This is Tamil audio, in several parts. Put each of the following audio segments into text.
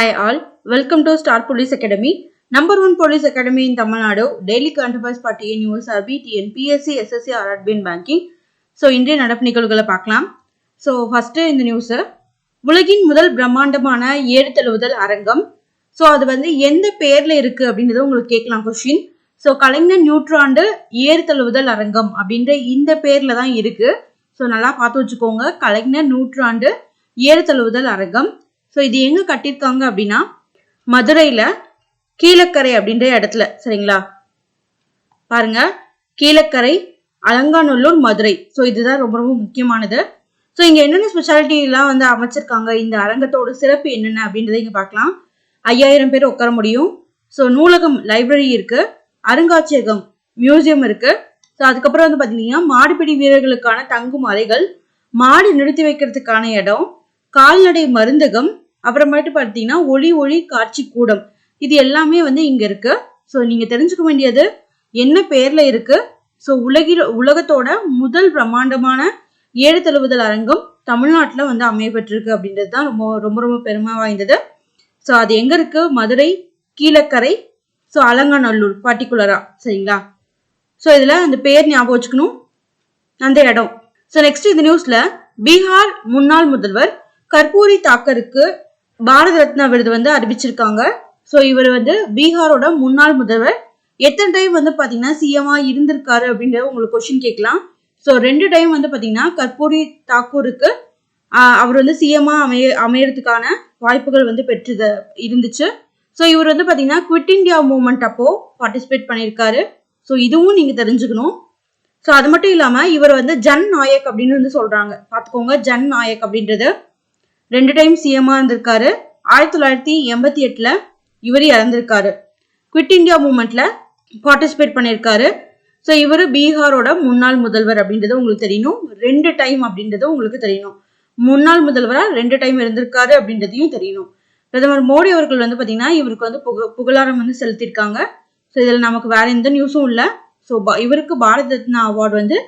Hi all, welcome to Star Police Academy, number one police academy in Tamil Nadu, daily current affairs for TN USRB, TN PSC, SSC, RRB and banking. So, இன்றைய நடப்பு நிகழ்வுகளை பார்க்கலாம். So, first இந்த நியூஸ் உலகின் முதல் பிரம்மாண்டமான ஏறு தழுவுதல் அரங்கம். ஸோ அது வந்து எந்த பேர்ல இருக்கு அப்படின்றத உங்களுக்கு கேட்கலாம் கொஸ்டின். ஸோ கலைஞர் நூற்றாண்டு ஏறு தழுவுதல் அரங்கம் அப்படின்ற இந்த பேர்ல தான் இருக்கு. ஸோ நல்லா பார்த்து வச்சுக்கோங்க, கலைஞர் நூற்றாண்டு ஏறு தழுவுதல் அரங்கம். ஸோ இது எங்க கட்டியிருக்காங்க அப்படின்னா மதுரையில கீழக்கரை அப்படின்ற இடத்துல. சரிங்களா, பாருங்க, கீழக்கரை, அலங்காநல்லூர், மதுரை. ஸோ இதுதான் ரொம்ப ரொம்ப முக்கியமானது. ஸோ இங்க என்னென்ன ஸ்பெஷாலிட்டி எல்லாம் வந்து அமைச்சிருக்காங்க, இந்த அரங்கத்தோட சிறப்பு என்னென்ன அப்படின்றத இங்க பார்க்கலாம். 5000 பேர் உட்கார முடியும். ஸோ நூலகம், லைப்ரரி இருக்கு, அருங்காட்சியகம், மியூசியம் இருக்கு. ஸோ அதுக்கப்புறம் வந்து பாத்தீங்கன்னா மாடுபிடி வீரர்களுக்கான தங்கும் அறைகள், மாடு நிறுத்தி வைக்கிறதுக்கான இடம், கால்நடை மருந்தகம், அப்புறமேட்டு பார்த்தீங்கன்னா ஒளி காட்சி கூடம். இது எல்லாமே வந்து இங்க இருக்கு. ஸோ நீங்க தெரிஞ்சுக்க வேண்டியது என்ன பேர்ல இருக்கு. ஸோ உலகத்தோட முதல் பிரம்மாண்டமான ஏறு தழுவுதல் அரங்கம் தமிழ்நாட்டுல வந்து அமைய பெற்றிருக்கு அப்படின்றது தான் ரொம்ப ரொம்ப ரொம்ப பெருமை வாய்ந்தது. ஸோ அது எங்க இருக்கு? மதுரை, கீழக்கரை, ஸோ அலங்காநல்லூர் பர்டிகுலரா. சரிங்களா, ஸோ இதுல அந்த பேர் ஞாபகம் வச்சுக்கணும், அந்த இடம். ஸோ நெக்ஸ்ட் இந்த நியூஸ்ல பீகார் முன்னாள் முதல்வர் கற்பூரி தாக்கருக்கு பாரத ரத்னா விருது வந்து அறிவிச்சிருக்காங்க. ஸோ இவர் வந்து பீகாரோட முன்னாள் முதல்வர். எத்தனை டைம் வந்து பாத்தீங்கன்னா சிஎம்ஆ இருந்திருக்காரு அப்படின்ற உங்களுக்கு கொஸ்டின் கேட்கலாம். ஸோ 2 டைம் வந்து பாத்தீங்கன்னா கற்பூரி தாக்கூருக்கு அவர் வந்து சிஎம்ஆ அமையறதுக்கான வாய்ப்புகள் வந்து இருந்துச்சு. ஸோ இவர் வந்து பாத்தீங்கன்னா குவிட் இந்தியா மூவ்மெண்ட் அப்போ பார்ட்டிசிபேட் பண்ணியிருக்காரு. ஸோ இதுவும் நீங்க தெரிஞ்சுக்கணும். ஸோ அது மட்டும் இல்லாம இவர் வந்து ஜன் நாயக் அப்படின்னு வந்து சொல்றாங்க, பாத்துக்கோங்க. ஜன் நாயக் அப்படின்றது 2 டைம் சிஎம்ஆ இருந்திருக்காரு. 1988 இவர் இறந்திருக்காரு. குவிட் இந்தியா மூவ்மெண்ட்ல பார்ட்டிசிபேட் பண்ணியிருக்காரு. ஸோ இவர் பீகாரோட முன்னாள் முதல்வர் அப்படின்றது உங்களுக்கு தெரியணும். 2 டைம் அப்படின்றது உங்களுக்கு தெரியணும். முன்னாள் முதல்வரா 2 டைம் இருந்திருக்காரு அப்படின்றதையும் தெரியணும். பிரதமர் மோடி அவர்கள் வந்து பாத்தீங்கன்னா இவருக்கு வந்து புகழாரம் வந்து செலுத்திருக்காங்க. ஸோ இதுல நமக்கு வேற எந்த நியூஸும் இல்லை. ஸோ இவருக்கு பாரத ரத்னா அவார்டு வந்து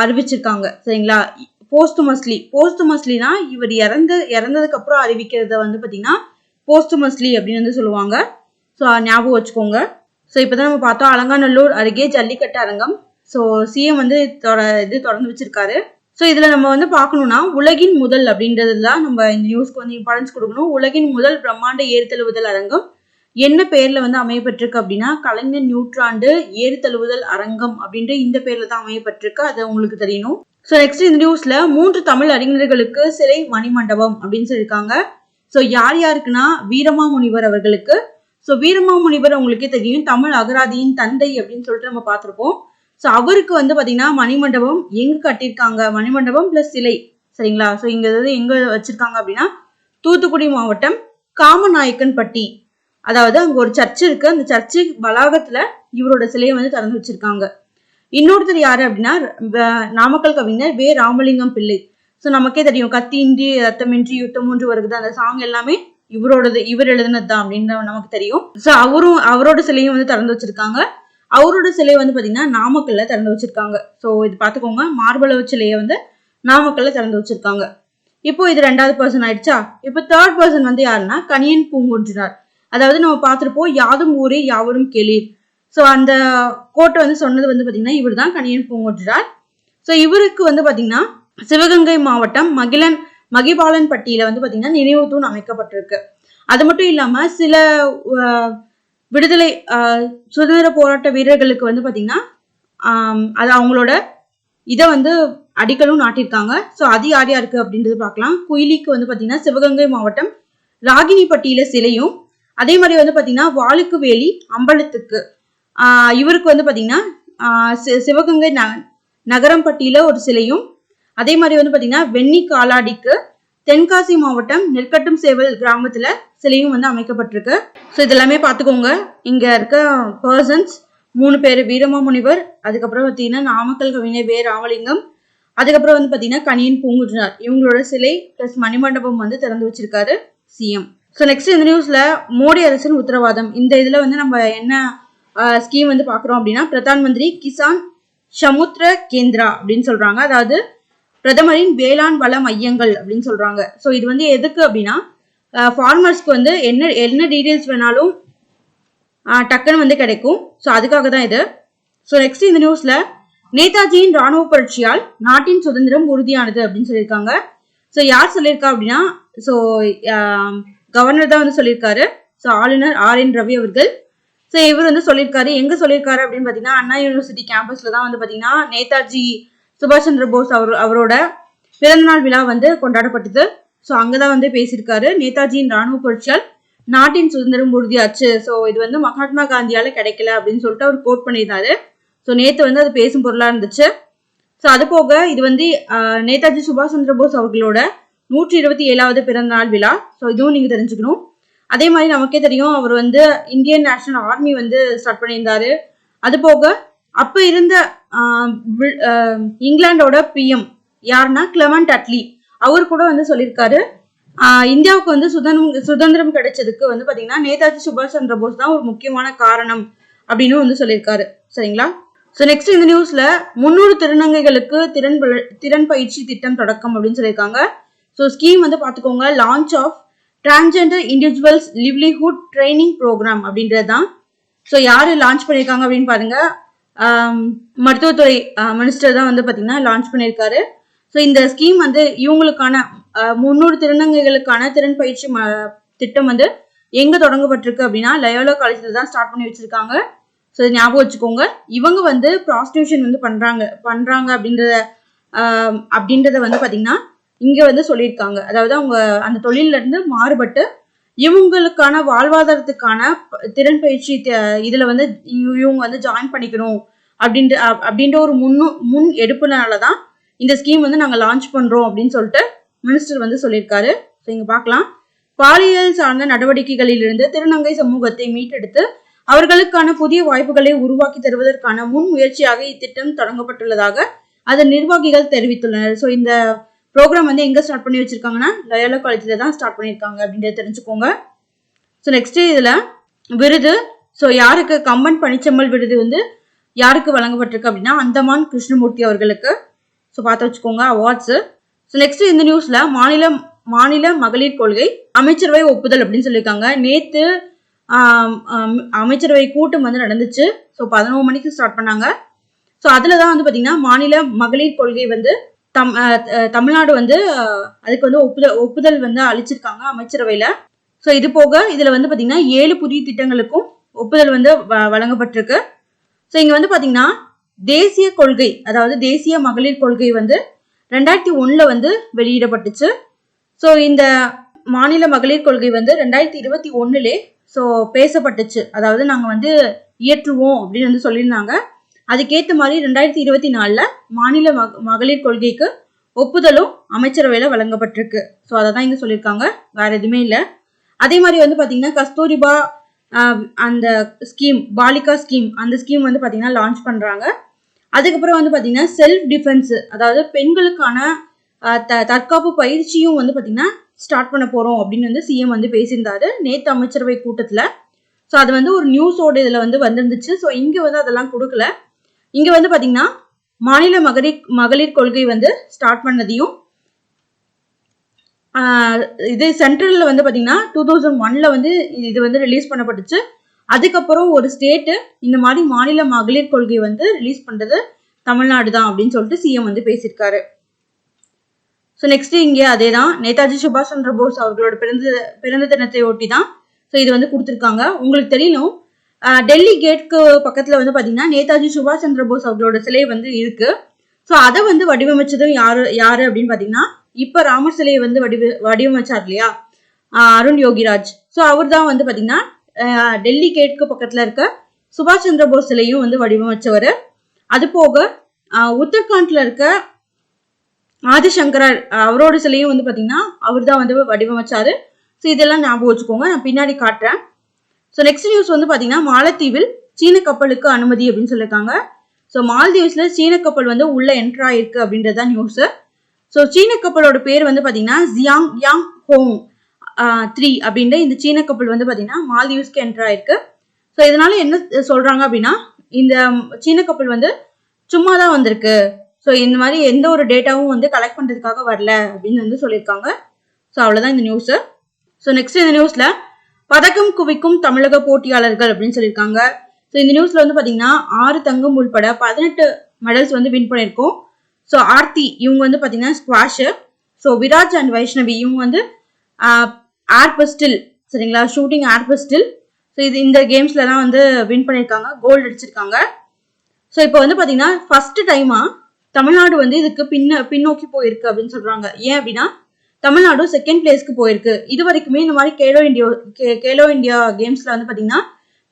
அறிவிச்சிருக்காங்க. சரிங்களா, போஸ்டுமஸ்லினா இவர் இறந்ததுக்கு அப்புறம் அறிவிக்கிறத வந்து பாத்தீங்கன்னா போஸ்டுமஸ்லி அப்படின்னு வந்து சொல்லுவாங்க. ஸோ ஞாபகம் வச்சுக்கோங்க. ஸோ இப்பதான் நம்ம பார்த்தோம் அலங்காநல்லூர் அருகே ஜல்லிக்கட்டு அரங்கம். ஸோ சிஎம் வந்து தொடர்ந்து வச்சிருக்காரு. ஸோ இதுல நம்ம வந்து பார்க்கணும்னா உலகின் முதல் அப்படின்றதுதான் நம்ம இந்த நியூஸ்க்கு வந்து இம்பார்ட்டன்ஸ் கொடுக்கணும். உலகின் முதல் பிரம்மாண்ட ஏறு தழுவுதல் அரங்கம் என்ன பேர்ல வந்து அமையப்பட்டிருக்கு அப்படின்னா கலைஞர் நூற்றாண்டு ஏறு தழுவுதல் அரங்கம் அப்படின்ற இந்த பேர்ல தான் அமையப்பட்டிருக்கு. அது உங்களுக்கு தெரியணும். ஸோ நெக்ஸ்ட் இந்த நியூஸ்ல 3 தமிழ் அறிஞர்களுக்கு சிலை மணிமண்டபம் அப்படின்னு சொல்லியிருக்காங்க. ஸோ யார் யாருக்குன்னா வீரமாமுனிவர் அவர்களுக்கு. ஸோ வீரமாமுனிவர் உங்களுக்கே தெரியும், தமிழ் அகராதியின் தந்தை அப்படின்னு சொல்லிட்டு நம்ம பார்த்திருப்போம். ஸோ அவருக்கு வந்து பாத்தீங்கன்னா மணிமண்டபம் எங்க கட்டியிருக்காங்க, மணிமண்டபம் பிளஸ் சிலை. சரிங்களா, ஸோ இங்க எங்க வச்சிருக்காங்க அப்படின்னா தூத்துக்குடி மாவட்டம் காமநாயக்கன் பட்டி, அதாவது அங்க ஒரு சர்ச் இருக்கு, அந்த சர்ச்சு வளாகத்துல இவரோட சிலையை வந்து திறந்து வச்சிருக்காங்க. இன்னொருத்தர் யாரு அப்படின்னா நாமக்கல் கவிஞர் வே ராமலிங்கம் பிள்ளை. ஸோ நமக்கே தெரியும், கத்தியின்றி ரத்தமின்றி யுத்தம் ஒன்று வருது, அந்த சாங் எல்லாமே இவர் எழுதுனது தான் அப்படின்னு நமக்கு தெரியும். ஸோ அவரோட சிலையும் வந்து திறந்து வச்சிருக்காங்க. அவரோட சிலையை வந்து பாத்தீங்கன்னா நாமக்கல்ல திறந்து வச்சிருக்காங்க. ஸோ இது பாத்துக்கோங்க, மார்பளவு சிலையை வந்து நாமக்கல்ல திறந்து வச்சிருக்காங்க. இப்போ இது 2வது பர்சன் ஆயிடுச்சா. இப்போ 3rd பர்சன் வந்து யாருன்னா கணியன் பூங்குன்றினார். அதாவது நம்ம பார்த்திருப்போம் யாதும் ஊரே யாவரும் கேளீர். ஸோ அந்த கோட்டை வந்து சொன்னது வந்து பாத்தீங்கன்னா இவர் தான் கணியன் பூங்குன்றினார். ஸோ இவருக்கு வந்து பாத்தீங்கன்னா சிவகங்கை மாவட்டம் மகிபாலன் பட்டியில வந்து பாத்தீங்கன்னா நினைவு தூண் அமைக்கப்பட்டிருக்கு. அது மட்டும் இல்லாம சில விடுதலை சுதந்திர போராட்ட வீரர்களுக்கு வந்து பாத்தீங்கன்னா அது அவங்களோட இதை வந்து அடிக்கலும் நாட்டிருக்காங்க. ஸோ அது யார் யாருக்கு அப்படின்றது பார்க்கலாம். குயிலிக்கு வந்து பாத்தீங்கன்னா சிவகங்கை மாவட்டம் ராகினிப்பட்டியில சிலையும், அதே மாதிரி வந்து பாத்தீங்கன்னா வாளுக்கு வேலி அம்பலத்துக்கு இவருக்கு வந்து பாத்தீங்கன்னா சிவகங்கை நகரம்பட்டியில ஒரு சிலையும், அதே மாதிரி வந்து பாத்தீங்கன்னா வெண்ணி காலாடிக்கு தென்காசி மாவட்டம் நெற்கட்டும் சேவல் கிராமத்துல சிலையும் வந்து அமைக்கப்பட்டிருக்கு. ஸோ இதெல்லாமே பார்த்துக்கோங்க. இங்க இருக்க பர்சன்ஸ் 3 பேர், வீரமாமுனிவர், அதுக்கப்புறம் பார்த்தீங்கன்னா நாமக்கல் கவிஞர் வே ராமலிங்கம், அதுக்கப்புறம் வந்து பார்த்தீங்கன்னா கணியன் பூங்குன்றினார். இவங்களோட சிலை பிளஸ் மணிமண்டபம் வந்து திறந்து வச்சிருக்காரு சிஎம். ஸோ நெக்ஸ்ட் இந்த நியூஸ்ல மோடி அரசின் உத்தரவாதம். இந்த இதுல வந்து நம்ம என்ன ஸ்கீம் வந்து பாக்குறோம் அப்படின்னா பிரதான் மந்திரி கிசான் சமுத்திர கேந்திரா அப்படின்னு சொல்றாங்க. அதாவது பிரதமரின் வேளாண் வள மையங்கள் அப்படின்னு சொல்றாங்க. ஸோ இது வந்து எதுக்கு அப்படின்னா ஃபார்மர்ஸ்க்கு வந்து என்ன என்ன டீட்டெயில்ஸ் வேணாலும் டக்குன்னு வந்து கிடைக்கும். ஸோ அதுக்காக தான் இது. ஸோ நெக்ஸ்ட் இந்த நியூஸ்ல நேதாஜியின் ராணுவ புரட்சியால் நாட்டின் சுதந்திரம் உறுதியானது அப்படின்னு சொல்லியிருக்காங்க. ஸோ யார் சொல்லியிருக்கா அப்படின்னா ஸோ கவர்னர் தான் வந்து சொல்லியிருக்காரு. ஸோ ஆளுநர் RN ரவி அவர்கள். ஸோ இவர் வந்து சொல்லியிருக்காரு. எங்க சொல்லியிருக்காரு அப்படின்னு பார்த்தீங்கன்னா அண்ணா யூனிவர்சிட்டி கேம்பஸ்ல தான் வந்து பார்த்தீங்கன்னா நேதாஜி சுபாஷ் சந்திர போஸ் அவரோட பிறந்தநாள் விழா வந்து கொண்டாடப்பட்டது. ஸோ அங்கதான் வந்து பேசியிருக்காரு. நேதாஜியின் ராணுவ புரட்சியால் நாட்டின் சுதந்திரம் உறுதியாச்சு. ஸோ இது வந்து மகாத்மா காந்தியால கிடைக்கல அப்படின்னு சொல்லிட்டு அவர் கோட் பண்ணியிருந்தாரு. ஸோ நேற்று வந்து அது பேசும் பொருளா இருந்துச்சு. ஸோ அது போக இது வந்து நேதாஜி சுபாஷ் சந்திர போஸ் அவர்களோட 127வது பிறந்த நாள் விழா. ஸோ இதுவும் நீங்க தெரிஞ்சுக்கணும். அதே மாதிரி நமக்கே தெரியும் அவர் வந்து இந்தியன் நேஷனல் ஆர்மி வந்து ஸ்டார்ட் பண்ணியிருந்தாரு. அது போக அப்ப இருந்த இங்கிலாண்டோட PM யாருன்னா கிளெமெண்ட் அட்லி அவர் கூட வந்து சொல்லியிருக்காரு இந்தியாவுக்கு வந்து சுதந்திரம் கிடைச்சதுக்கு வந்து பாத்தீங்கன்னா நேதாஜி சுபாஷ் சந்திர போஸ் தான் ஒரு முக்கியமான காரணம் அப்படின்னு வந்து சொல்லியிருக்காரு. சரிங்களா? ஸோ நெக்ஸ்ட் இந்த நியூஸ்ல 300 திருநங்கைகளுக்கு திறன் பயிற்சி திட்டம் தொடக்கம் அப்படின்னு சொல்லியிருக்காங்க. ஸோ ஸ்கீம் வந்து பார்த்துக்கோங்க, launch of transgender individuals livelihood training programme அப்படின்றது தான். ஸோ யாரு லான்ச் பண்ணியிருக்காங்க அப்படின்னு பாருங்க, மருத்துவத்துறை மினிஸ்டர் தான் வந்து பார்த்தீங்கன்னா லான்ச் பண்ணியிருக்காரு. ஸோ இந்த ஸ்கீம் வந்து இவங்களுக்கான 300 திருநங்கைகளுக்கான திறன் பயிற்சி திட்டம் வந்து எங்க தொடங்கப்பட்டிருக்கு அப்படின்னா லயோலா காலேஜ்ல தான் ஸ்டார்ட் பண்ணி வச்சிருக்காங்க. ஸோ ஞாபகம் வச்சுக்கோங்க, இவங்க வந்து ப்ராஸ்டியூஷன் வந்து பண்றாங்க அப்படின்றத வந்து பாத்தீங்கன்னா இங்க வந்து சொல்லியிருக்காங்க. அதாவது அவங்க அந்த தொழில இருந்து மாறுபட்டு இவங்களுக்கான வாழ்வாதாரத்துக்கான திறன் பயிற்சி இதுல வந்து இவங்க வந்து ஜாயின் பண்ணிக்கணும் அப்படின்ற ஒரு முன் எடுப்புனாலதான் இந்த ஸ்கீம் வந்து நாங்க லான்ச் பண்றோம் அப்படின்னு சொல்லிட்டு மினிஸ்டர் வந்து சொல்லியிருக்காரு. ஸோ இங்க பார்க்கலாம், பாலியல் சார்ந்த நடவடிக்கைகளிலிருந்து திருநங்கை சமூகத்தை மீட்டெடுத்து அவர்களுக்கான புதிய வாய்ப்புகளை உருவாக்கி தருவதற்கான முன் முயற்சியாக இத்திட்டம் தொடங்கப்பட்டுள்ளதாக அதன் நிர்வாகிகள் தெரிவித்துள்ளனர். ஸோ இந்த ப்ரோக்ராம் வந்து எங்க ஸ்டார்ட் பண்ணி வச்சிருக்காங்கன்னா லயோலா காலேஜ்ல தான் ஸ்டார்ட் பண்ணியிருக்காங்க அப்படின்றத தெரிஞ்சுக்கோங்க. ஸோ நெக்ஸ்ட் இதுல விருது, ஸோ யாருக்கு கம்பன் பனிச்செம்மல் விருது வந்து யாருக்கு வழங்கப்பட்டிருக்கு அப்படின்னா அந்தமான் கிருஷ்ணமூர்த்தி அவர்களுக்கு. ஸோ பார்த்து வச்சுக்கோங்க அவார்ட்ஸ். ஸோ நெக்ஸ்ட் இந்த நியூஸ்ல மாநில மகளிர் கொள்கை அமைச்சரவை ஒப்புதல் அப்படின்னு சொல்லியிருக்காங்க. நேத்து அமைச்சரவை கூட்டம் வந்து நடந்துச்சு. ஸோ 11 மணிக்கு ஸ்டார்ட் பண்ணாங்க. ஸோ அதுலதான் வந்து பாத்தீங்கன்னா மாநில மகளிர் கொள்கை வந்து தமிழ்நாடு வந்து அதுக்கு வந்து ஒப்புதல் வந்து அளிச்சிருக்காங்க அமைச்சரவையில. ஸோ இது போக இதுல வந்து பாத்தீங்கன்னா 7 புதிய திட்டங்களுக்கும் ஒப்புதல் வந்து வழங்கப்பட்டிருக்கு. ஸோ இங்க வந்து பாத்தீங்கன்னா தேசிய கொள்கை, அதாவது தேசிய மகளிர் கொள்கை வந்து 2001 வந்து வெளியிடப்பட்டுச்சு. ஸோ இந்த மாநில மகளிர் கொள்கை வந்து 2021 ஸோ பேசப்பட்டுச்சு. அதாவது நாங்க வந்து இயற்றுவோம் அப்படின்னு வந்து சொல்லியிருந்தாங்க. அதுக்கேற்ற மாதிரி 2024 மாநில மகளிர் கொள்கைக்கு ஒப்புதலும் அமைச்சரவையில வழங்கப்பட்டிருக்கு. ஸோ அதை தான் இங்க சொல்லியிருக்காங்க, வேற எதுவுமே இல்லை. அதே மாதிரி வந்து பாத்தீங்கன்னா கஸ்தூரிபா அந்த ஸ்கீம், பாலிகா ஸ்கீம், அந்த ஸ்கீம் வந்து பாத்தீங்கன்னா லான்ச் பண்றாங்க. அதுக்கப்புறம் வந்து பாத்தீங்கன்னா செல்ஃப் டிஃபென்ஸ், அதாவது பெண்களுக்கான தற்காப்பு பயிற்சியும் வந்து பாத்தீங்கன்னா ஸ்டார்ட் பண்ண போறோம் அப்படின்னு வந்து சிஎம் வந்து பேசியிருந்தாரு நேத்து அமைச்சரவை கூட்டத்துல. ஸோ அது வந்து ஒரு நியூஸோட இதுல வந்து வந்துருந்துச்சு. ஸோ இங்க வந்து அதெல்லாம் கொடுக்கல. இங்க வந்து பாத்தீங்கன்னா மாநில மகளிர் கொள்கை வந்து ஸ்டார்ட் பண்ணதையும் இது சென்ட்ரல்ல வந்து பாத்தீங்கன்னா 2001 வந்து இது வந்து ரிலீஸ் பண்ணப்பட்டுச்சு. அதுக்கப்புறம் ஒரு ஸ்டேட் இந்த மாதிரி மாநில மகளிர் கொள்கை வந்து ரிலீஸ் பண்றது தமிழ்நாடு தான் அப்படின்னு சொல்லிட்டு சிஎம் வந்து பேசியிருக்காரு. ஸோ நெக்ஸ்ட் இங்கே அதே தான், நேதாஜி சுபாஷ் சந்திர போஸ் அவர்களோட பிறந்த தினத்தை ஒட்டி தான் ஸோ இது வந்து கொடுத்துருக்காங்க. உங்களுக்கு தெரியணும், டெல்லி கேட்க்கு பக்கத்துல வந்து பாத்தீங்கன்னா நேதாஜி சுபாஷ் சந்திர போஸ் அவர்களோட சிலை வந்து இருக்கு. ஸோ அதை வந்து வடிவமைச்சதும் யாரு அப்படின்னு பாத்தீங்கன்னா இப்ப ராமர் சிலையை வந்து வடிவமைச்சார் இல்லையா, அருண் யோகிராஜ். ஸோ அவர் தான் வந்து பாத்தீங்கன்னா டெல்லி கேட்க்கு பக்கத்துல இருக்க சுபாஷ் சந்திர போஸ் சிலையும் வந்து வடிவமைச்சவர். அது போக உத்தரகாண்ட்ல இருக்க ஆதிசங்கரர் அவரோட சிலையும் வந்து பாத்தீங்கன்னா அவர் தான் வந்து வடிவமைச்சாரு. ஸோ இதெல்லாம் ஞாபகம் வச்சுக்கோங்க, நான் பின்னாடி காட்டுறேன். ஸோ நெக்ஸ்ட் நியூஸ் வந்து பாத்தீங்கன்னா மாலத்தீவில் சீன கப்பலுக்கு அனுமதி அப்படின்னு சொல்லியிருக்காங்க. ஸோ மால்தீவ்ஸ்ல சீன கப்பல் வந்து உள்ள என்ட்ரு ஆயிருக்கு அப்படின்றதான் நியூஸ். ஸோ சீன கப்பலோட பேர் வந்து பாத்தீங்கன்னா ஜியாங் யாங் ஹோங் 3 அப்படின்ற இந்த சீன கப்பல் வந்து பாத்தீங்கன்னா மால்தீவ்ஸ்க்கு என்ட்ரு ஆயிருக்கு. ஸோ இதனால என்ன சொல்றாங்க அப்படின்னா இந்த சீன கப்பல் வந்து சும்மா தான் வந்திருக்கு. ஸோ இந்த மாதிரி எந்த ஒரு டேட்டாவும் வந்து கலெக்ட் பண்றதுக்காக வரல அப்படின்னு வந்து சொல்லியிருக்காங்க. ஸோ அவ்வளவுதான் இந்த நியூஸ். ஸோ நெக்ஸ்ட் இந்த நியூஸ்ல பதக்கம் குவிக்கும் தமிழக போட்டியாளர்கள் அப்படின்னு சொல்லியிருக்காங்க. ஸோ இந்த நியூஸ்ல வந்து பாத்தீங்கன்னா 6 தங்கம் உள்பட 18 மெடல்ஸ் வந்து வின் பண்ணியிருக்கோம். ஸோ ஆர்த்தி இவங்க வந்து பாத்தீங்கன்னா squash, so Viraj and Vaishnavi இவங்க வந்து ஏர் பிஸ்டில், சரிங்களா, ஷூட்டிங் ஏர் பிஸ்டில். ஸோ இது இந்த கேம்ஸ்ல தான் வந்து வின் பண்ணியிருக்காங்க, கோல்டு அடிச்சிருக்காங்க. ஸோ இப்போ வந்து பாத்தீங்கன்னா ஃபர்ஸ்ட் டைமா தமிழ்நாடு வந்து இதுக்கு பின்னோக்கி போயிருக்கு அப்படின்னு சொல்றாங்க. ஏன் அப்படின்னா தமிழ்நாடு செகண்ட் பிளேஸ்க்கு போயிருக்கு. இது வரைக்குமே இந்த மாதிரி கேலோ இந்தியா கேம்ஸ்ல வந்து பாத்தீங்கன்னா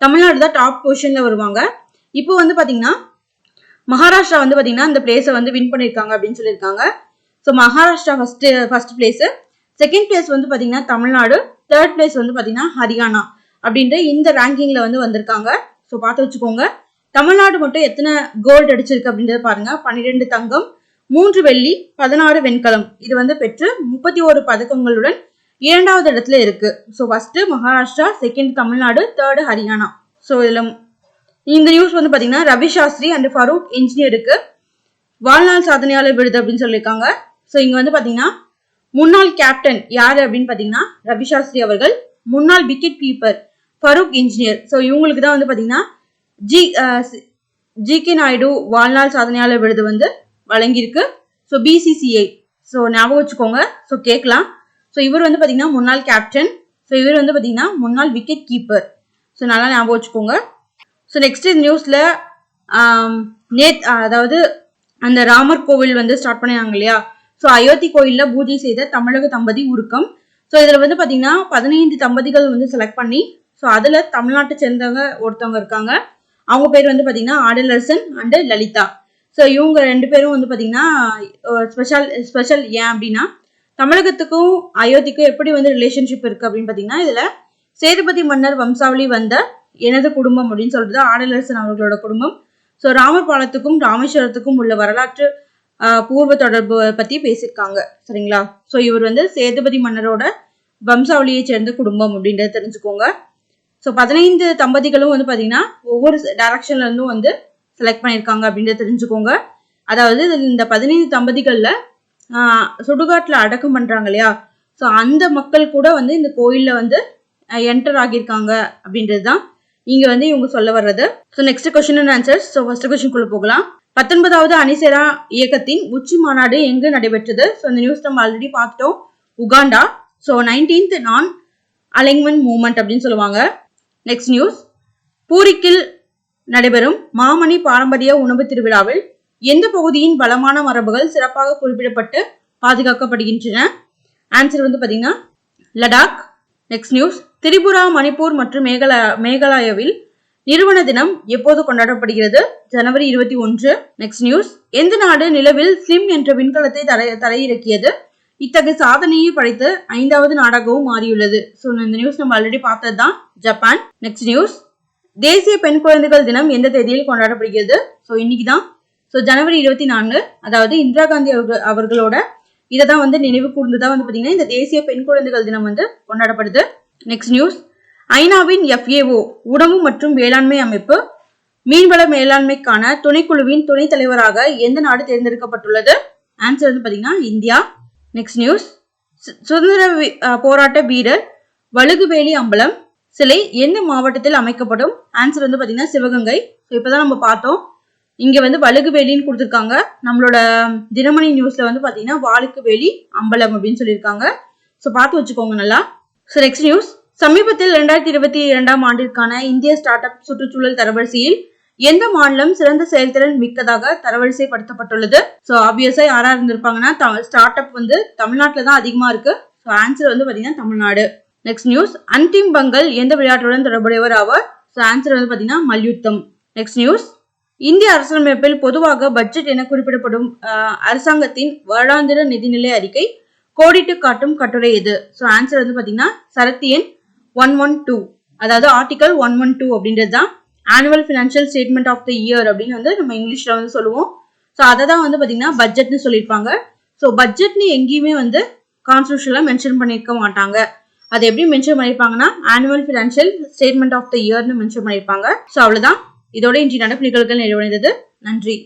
தமிழ்நாடு தான் டாப் பொசிஷன்ல வருவாங்க. இப்போ வந்து பாத்தீங்கன்னா மகாராஷ்டிரா வந்து பாத்தீங்கன்னா இந்த பிளேஸை வந்து வின் பண்ணிருக்காங்க அப்படின்னு சொல்லியிருக்காங்க. So Maharashtra first place, second place வந்து பாத்தீங்கன்னா தமிழ்நாடு, தேர்ட் பிளேஸ் வந்து பாத்தீங்கன்னா ஹரியானா அப்படின்ற இந்த ரேங்கிங்ல வந்து வந்திருக்காங்க. ஸோ பார்த்து வச்சுக்கோங்க. தமிழ்நாடு மட்டும் எத்தனை கோல்டு அடிச்சிருக்கு அப்படின்றத பாருங்க. 12 தங்கம், 3 வெள்ளி, 16 வெண்கலம் இது வந்து பெற்று 31 பதக்கங்களுடன் 2வது இடத்துல இருக்கு. So first Maharashtra, second Tamil Nadu, third Haryana. So இதுல இந்த நியூஸ் வந்து பாத்தீங்கன்னா ரவி சாஸ்திரி அண்ட் ஃபரூக் இன்ஜினியருக்கு வாழ்நாள் சாதனையாளர் விருது அப்படின்னு சொல்லியிருக்காங்க. ஸோ இங்க வந்து பாத்தீங்கன்னா முன்னாள் கேப்டன் யாரு அப்படின்னு பாத்தீங்கன்னா ரவி சாஸ்திரி அவர்கள், முன்னாள் wicket keeper Farokh Engineer. So இவங்களுக்கு தான் வந்து பாத்தீங்கன்னா ஜி.கே. நாயுடு வாழ்நாள் சாதனையாளர் விருது வந்து வழங்கியிருக்கு. ஸோ பிசிசிஐ, ஸோ ஞாபகம் வச்சுக்கோங்க. ஸோ கேட்கலாம். ஸோ இவர் வந்து பாத்தீங்கன்னா முன்னாள் கேப்டன், ஸோ இவர் வந்து பாத்தீங்கன்னா முன்னாள் விக்கெட் கீப்பர். ஸோ நல்லா ஞாபகம் வச்சுக்கோங்க. ஸோ நெக்ஸ்ட் நியூஸ்ல அதாவது அந்த ராமர் கோவில் வந்து ஸ்டார்ட் பண்ணினாங்க இல்லையா. ஸோ அயோத்தி கோயில்ல பூஜை செய்த தமிழக தம்பதி உருக்கம். ஸோ இதுல வந்து பாத்தீங்கன்னா 15 தம்பதிகள் வந்து செலக்ட் பண்ணி, ஸோ அதுல தமிழ்நாட்டை சேர்ந்தவங்க ஒருத்தவங்க இருக்காங்க. அவங்க பேர் வந்து பாத்தீங்கன்னா ஆடலரசன் அண்ட் லலிதா. ஸோ இவங்க 2 பேரும் வந்து பாத்தீங்கன்னா ஸ்பெஷல் ஏன் அப்படின்னா தமிழகத்துக்கும் அயோத்திக்கும் எப்படி வந்து ரிலேஷன்ஷிப் இருக்கு அப்படின்னு பாத்தீங்கன்னா இதுல சேதுபதி மன்னர் வம்சாவளி வந்த எனது குடும்பம் அப்படின்னு சொல்றது ஆடலரசன் அவர்களோட குடும்பம். ஸோ ராமர் பாலத்துக்கும் ராமேஸ்வரத்துக்கும் உள்ள வரலாற்று பூர்வ தொடர்பு பத்தி பேசியிருக்காங்க, சரிங்களா. ஸோ இவர் வந்து சேதுபதி மன்னரோட வம்சாவளியை சேர்ந்த குடும்பம் அப்படின்றத தெரிஞ்சுக்கோங்க. ஸோ 15 தம்பதிகளும் வந்து பாத்தீங்கன்னா ஒவ்வொரு டைரக்ஷன்ல இருந்தும் வந்து செலக்ட் பண்ணியிருக்காங்க அப்படின்றத தெரிஞ்சுக்கோங்க. அதாவது இந்த 15 தம்பதிகள்ல சுடுகாட்டுல அடக்கம் பண்றாங்க இல்லையா. ஸோ அந்த மக்கள் கூட வந்து இந்த கோயில்ல வந்து என்டர் ஆகியிருக்காங்க அப்படின்றது தான் இங்க வந்து இவங்க சொல்ல வர்றது. So next question and answers. So first question குள்ள போகலாம். 19வது அணிசேரா இயக்கத்தின் உச்சி மாநாடு எங்கு நடைபெற்றது? ஸோ இந்த நியூஸ் நம்ம ஆல்ரெடி பார்த்துட்டோம், உகாண்டா. ஸோ 19th நான் அலைன்மெண்ட் மூவ்மெண்ட் அப்படின்னு சொல்லுவாங்க. நெக்ஸ்ட் நியூஸ், பூரிக்கில் நடைபெறும் மாமணி பாரம்பரிய உணவு திருவிழாவில் எந்த பகுதியின் வளமான மரபுகள் சிறப்பாக குறிப்பிடப்பட்டு பாதுகாக்கப்படுகின்றன? ஆன்சர் வந்து பாத்தீங்கன்னா லடாக். நெக்ஸ்ட் நியூஸ், திரிபுரா, மணிப்பூர் மற்றும் மேகாலயாவில் நிறுவன தினம் எப்போது கொண்டாடப்படுகிறது? ஜனவரி 21. நெக்ஸ்ட் நியூஸ், எந்த நாடு நிலவில் ஸ்லிம் என்ற விண்கலத்தை தரையிறக்கியது? இத்தகைய சாதனையை படைத்து 5வது நாடாகவும் மாறியுள்ளது. ஸோ இந்த நியூஸ் நம்ம ஆல்ரெடி பார்த்தது தான், ஜப்பான். நெக்ஸ்ட் நியூஸ், தேசிய பெண் குழந்தைகள் தினம் எந்த தேதியில் கொண்டாடப்படுகிறது? ஸோ இன்னைக்கு தான். ஸோ ஜனவரி 24, அதாவது இந்திரா காந்தி அவர்களோட இதை தான் வந்து நினைவு கூர்ந்துதான் வந்து பாத்தீங்கன்னா இந்த தேசிய பெண் குழந்தைகள் தினம் வந்து கொண்டாடப்படுது. நெக்ஸ்ட் நியூஸ், ஐநாவின் FAO உணவு மற்றும் வேளாண்மை அமைப்பு மீன்வள மேலாண்மைக்கான துணைக்குழுவின் துணைத் தலைவராக எந்த நாடு தேர்ந்தெடுக்கப்பட்டுள்ளது? ஆன்சர் வந்து பாத்தீங்கன்னா இந்தியா. நெக்ஸ்ட் நியூஸ், சுதந்திர போராட்ட வீரர் வழுகுவேலி அம்பலம் சிலை எந்த மாவட்டத்தில் அமைக்கப்படும்? ஆன்சர் வந்து பாத்தீங்கன்னா சிவகங்கை. இப்பதான் நம்ம பார்த்தோம், இங்க வந்து வழுகுவேலின்னு கொடுத்துருக்காங்க. நம்மளோட தினமணி நியூஸ்ல வந்து பாத்தீங்கன்னா வாளுக்கு வேலி அம்பலம் அப்படின்னு சொல்லியிருக்காங்க. ஸோ பார்த்து வச்சுக்கோங்க நல்லா. ஸோ நெக்ஸ்ட் நியூஸ், சமீபத்தில் 2022ஆம் ஆண்டிற்கான இந்திய ஸ்டார்ட் அப் சுற்றுச்சூழல் தரவரிசையில் எந்த மாநிலம் சிறந்த செயல்திறன் மிக்கதாக தரவரிசைப்படுத்தப்பட்டுள்ளது? ஸோ ஆப்வியஸா யாரா இருந்திருப்பாங்கன்னா ஸ்டார்ட் அப் வந்து தமிழ்நாட்டில் தான் அதிகமா இருக்கு. ஸோ ஆன்சர் வந்து பாத்தீங்கன்னா தமிழ்நாடு. நெக்ஸ்ட் நியூஸ், அன்டிம் பங்கல் எந்த விளையாட்டுடன் தொடர்புடையவர் ஆவார்? ஸோ ஆன்சர் வந்து பாத்தீங்கன்னா மல்யுத்தம். நெக்ஸ்ட் நியூஸ், இந்திய அரசியலமைப்பில் பொதுவாக பட்ஜெட் என குறிப்பிடப்படும் அரசாங்கத்தின் வருடாந்திர நிதிநிலை அறிக்கை கோடிட்டு காட்டும் கட்டுரை எது? ஸோ ஆன்சர் வந்து பாத்தீங்கன்னா சரத்து எண் 112, அதாவது ஆர்டிகல் 112 அப்படின்றது தான் annual financial statement of the year அப்படின்னு வந்து நம்ம இங்கிலீஷ்ல வந்து சொல்லுவோம். ஸோ அதை தான் வந்து பாத்தீங்கன்னா பட்ஜெட்னு சொல்லியிருப்பாங்க. ஸோ பட்ஜெட்னு எங்கேயுமே வந்து கான்ஸ்டிடியூஷன்ல மென்ஷன் பண்ணியிருக்க மாட்டாங்க. அது எப்படி மென்ஷன் பண்ணியிருப்பாங்கன்னா annual financial statement of the இயர்னு மென்ஷன் பண்ணியிருப்பாங்க. ஸோ அவ்வளவுதான். இதோட இன்றைய நடப்பு நிகழ்வுகள் நிறைவடைந்தது. நன்றி.